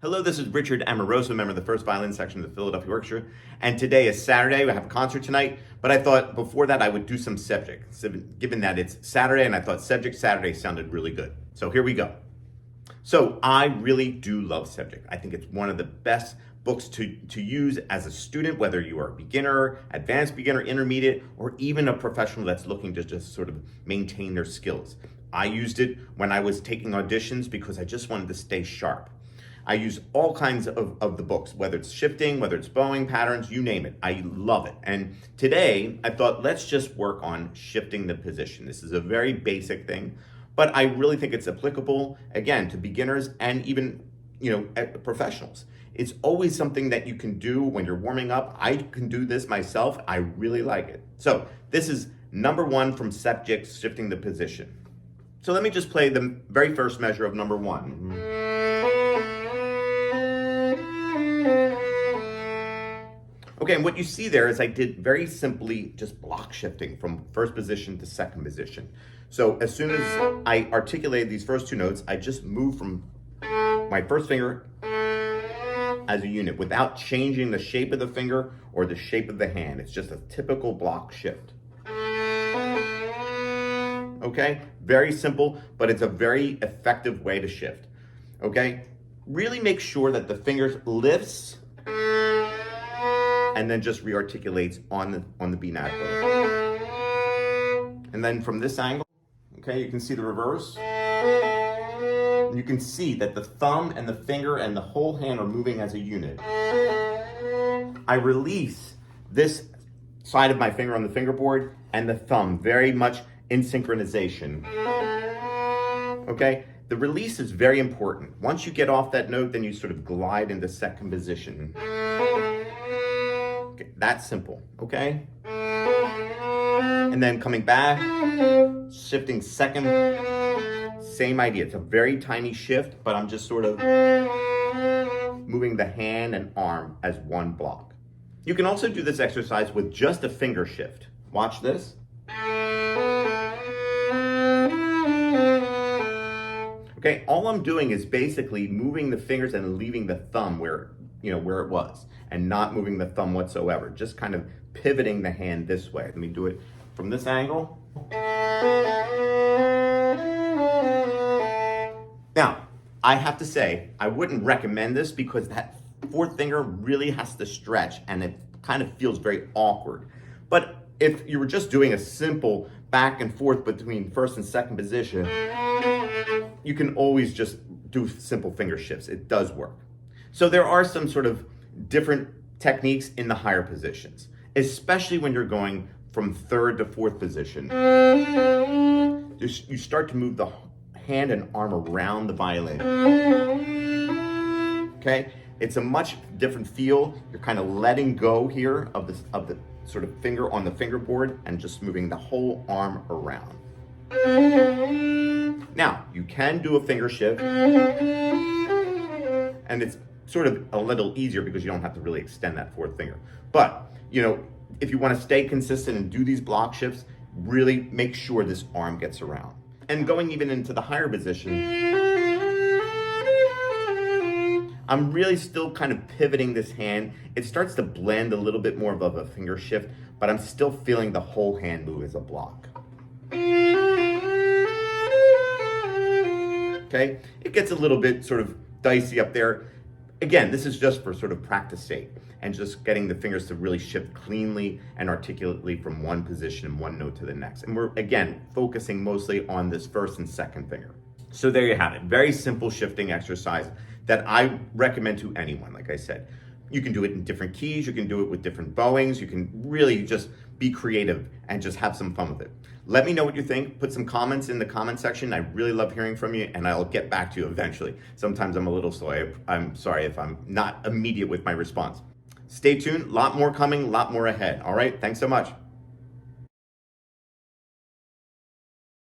Hello, this is Richard Amoroso, member of the first violin section of the Philadelphia Orchestra. And today is Saturday. We have a concert tonight. But I thought before that I would do some Sevcik, given that it's Saturday, and I thought Sevcik Saturday sounded really good. So here we go. So I really do love Sevcik. I think it's one of the best books to use as a student, whether you are a beginner, advanced beginner, intermediate, or even a professional that's looking to just sort of maintain their skills. I used it when I was taking auditions because I just wanted to stay sharp. I use all kinds of the books, whether it's shifting, whether it's bowing patterns, you name it. I love it. And today I thought, let's just work on shifting the position. This is a very basic thing, but I really think it's applicable, again, to beginners and even, professionals. It's always something that you can do when you're warming up. I can do this myself. I really like it. So this is number one from Sevcik, shifting the position. So let me just play the very first measure of number one. Okay, and what you see there is I did very simply just block shifting from first position to second position. So as soon as I articulated these first two notes, I just moved from my first finger as a unit without changing the shape of the finger or the shape of the hand. It's just a typical block shift. Okay, very simple, but it's a very effective way to shift. Okay, really make sure that the fingers lifts and then just rearticulates on the B natural. And then from this angle, okay, you can see the reverse. You can see that the thumb and the finger and the whole hand are moving as a unit. I release this side of my finger on the fingerboard and the thumb very much in synchronization. Okay, the release is very important. Once you get off that note, then you sort of glide into second position. Okay, that's simple, okay? And then coming back, shifting second, same idea. It's a very tiny shift, but I'm just sort of moving the hand and arm as one block. You can also do this exercise with just a finger shift. Watch this. Okay, all I'm doing is basically moving the fingers and leaving the thumb where it was, and not moving the thumb whatsoever, just kind of pivoting the hand this way. Let me do it from this angle. Now, I have to say, I wouldn't recommend this because that fourth finger really has to stretch and it kind of feels very awkward. But if you were just doing a simple back and forth between first and second position, you can always just do simple finger shifts. It does work. So there are some sort of different techniques in the higher positions, especially when you're going from third to fourth position. You start to move the hand and arm around the violin. Okay? It's a much different feel. You're kind of letting go here of the sort of finger on the fingerboard and just moving the whole arm around. Now, you can do a finger shift, and it's sort of a little easier because you don't have to really extend that fourth finger. But, if you want to stay consistent and do these block shifts, really make sure this arm gets around. And going even into the higher position, I'm really still kind of pivoting this hand. It starts to blend a little bit more of a finger shift, but I'm still feeling the whole hand move as a block. Okay, it gets a little bit sort of dicey up there. Again, this is just for sort of practice sake and just getting the fingers to really shift cleanly and articulately from one position, one note to the next. And we're, again, focusing mostly on this first and second finger. So there you have it. Very simple shifting exercise that I recommend to anyone, like I said. You can do it in different keys. You can do it with different bowings. You can really just be creative and just have some fun with it. Let me know what you think. Put some comments in the comment section. I really love hearing from you, and I'll get back to you eventually. Sometimes I'm a little slow. I'm sorry if I'm not immediate with my response. Stay tuned. A lot more coming, a lot more ahead. All right? Thanks so much.